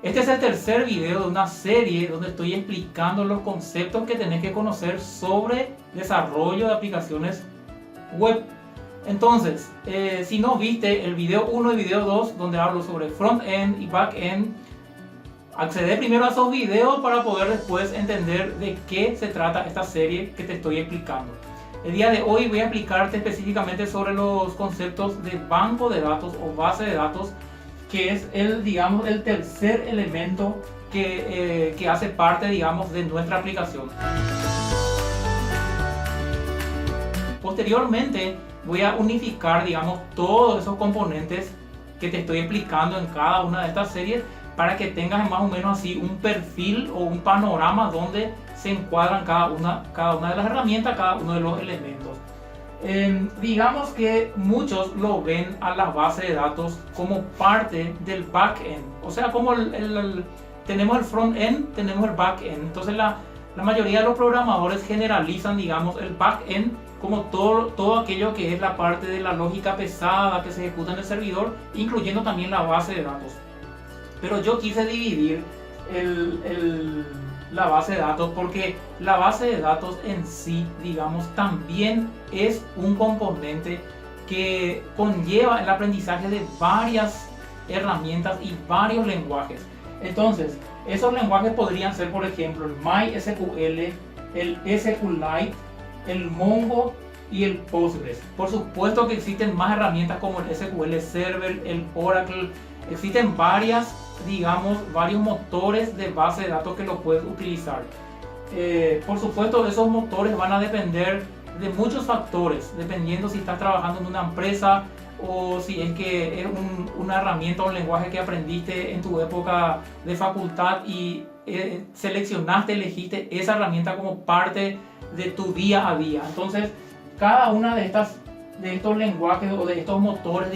Este es el tercer video de una serie donde estoy explicando los conceptos que tenés que conocer sobre desarrollo de aplicaciones web. Entonces, si no viste el video 1 y video 2 donde hablo sobre front-end y back-end, accede primero a esos videos para poder después entender de qué se trata esta serie que te estoy explicando. El día de hoy voy a explicarte específicamente sobre los conceptos de banco de datos o base de datos, que es el tercer elemento que hace parte, de nuestra aplicación. Posteriormente voy a unificar, todos esos componentes que te estoy explicando en cada una de estas series para que tengas más o menos así un perfil o un panorama donde se encuadran cada una de las herramientas, cada uno de los elementos. Digamos que muchos lo ven a la base de datos como parte del backend, o sea, como tenemos el front-end, tenemos el back-end. Entonces la mayoría de los programadores generalizan, el back-end como todo aquello que es la parte de la lógica pesada que se ejecuta en el servidor, incluyendo también la base de datos. Pero yo quise dividir la base de datos porque la base de datos en sí, también es un componente que conlleva el aprendizaje de varias herramientas y varios lenguajes. Entonces, esos lenguajes podrían ser, por ejemplo, el MySQL, el SQLite, el Mongo y el Postgres. Por supuesto que existen más herramientas como el SQL Server, el Oracle. Existen varios motores de base de datos que lo puedes utilizar. Por supuesto, esos motores van a depender de muchos factores, dependiendo si estás trabajando en una empresa o si es que es una herramienta o un lenguaje que aprendiste en tu época de facultad y elegiste esa herramienta como parte de tu día a día. Entonces, cada una de estos lenguajes o de estos motores,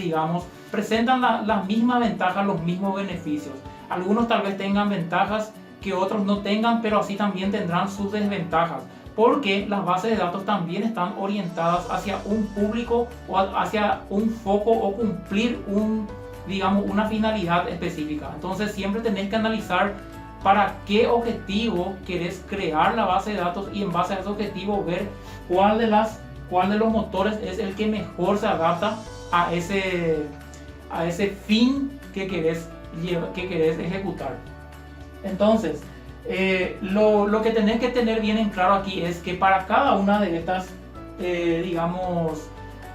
presentan las mismas ventajas, los mismos beneficios. Algunos tal vez tengan ventajas que otros no tengan, pero así también tendrán sus desventajas, porque las bases de datos también están orientadas hacia un público o hacia un foco o cumplir una finalidad específica. Entonces siempre tenés que analizar para qué objetivo querés crear la base de datos y en base a ese objetivo ver cuál de los motores es el que mejor se adapta a ese fin que querés ejecutar. Entonces, lo que tenés que tener bien en claro aquí es que para cada una de estas, de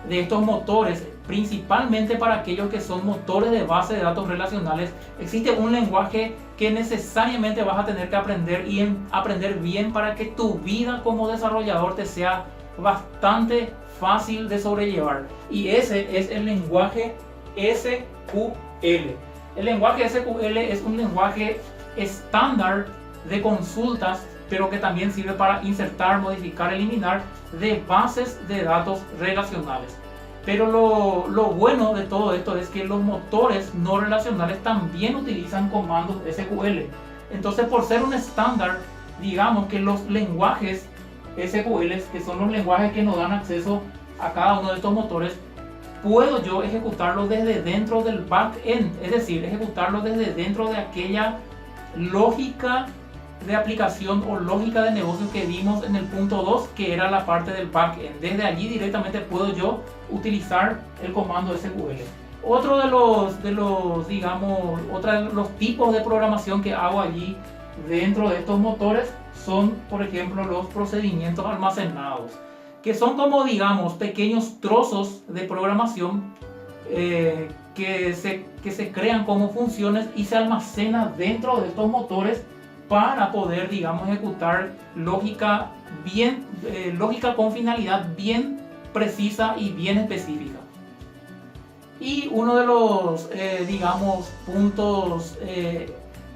estos motores, principalmente para aquellos que son motores de base de datos relacionales, existe un lenguaje que necesariamente vas a tener que aprender y aprender bien para que tu vida como desarrollador te sea bastante fácil de sobrellevar, y ese es el lenguaje SQL. El lenguaje SQL es un lenguaje estándar de consultas, pero que también sirve para insertar, modificar, eliminar de bases de datos relacionales. Pero lo bueno de todo esto es que los motores no relacionales también utilizan comandos SQL. Entonces, por ser un estándar, digamos que los lenguajes SQL, que son los lenguajes que nos dan acceso a cada uno de estos motores, puedo yo ejecutarlo desde dentro del backend, es decir, ejecutarlo desde dentro de aquella lógica de aplicación o lógica de negocio que vimos en el punto 2, que era la parte del backend. Desde allí directamente puedo yo utilizar el comando SQL. Otro de los tipos de programación que hago allí dentro de estos motores son, por ejemplo, los procedimientos almacenados, que son como pequeños trozos de programación que se crean como funciones y se almacenan dentro de estos motores para poder ejecutar lógica con finalidad bien precisa y bien específica. Y uno de los puntos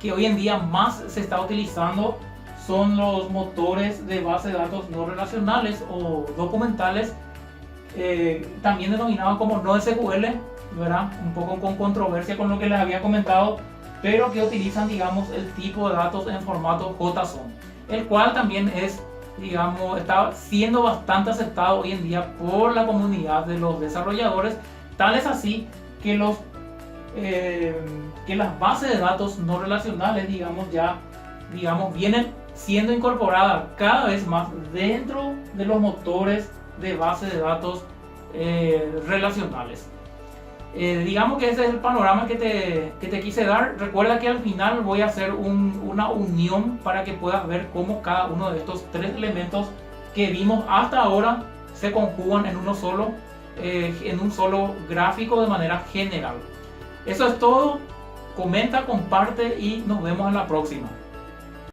que hoy en día más se está utilizando son los motores de base de datos no relacionales o documentales, también denominados como NoSQL, ¿verdad? Un poco con controversia con lo que les había comentado, pero que utilizan el tipo de datos en formato JSON, el cual también está siendo bastante aceptado hoy en día por la comunidad de los desarrolladores. Tal es así que los que las bases de datos no relacionales, vienen siendo incorporadas cada vez más dentro de los motores de bases de datos relacionales. Digamos que ese es el panorama que te quise dar. Recuerda que al final voy a hacer una unión para que puedas ver cómo cada uno de estos tres elementos que vimos hasta ahora se conjugan en un solo gráfico de manera general. Eso es todo. Comenta, comparte y nos vemos en la próxima.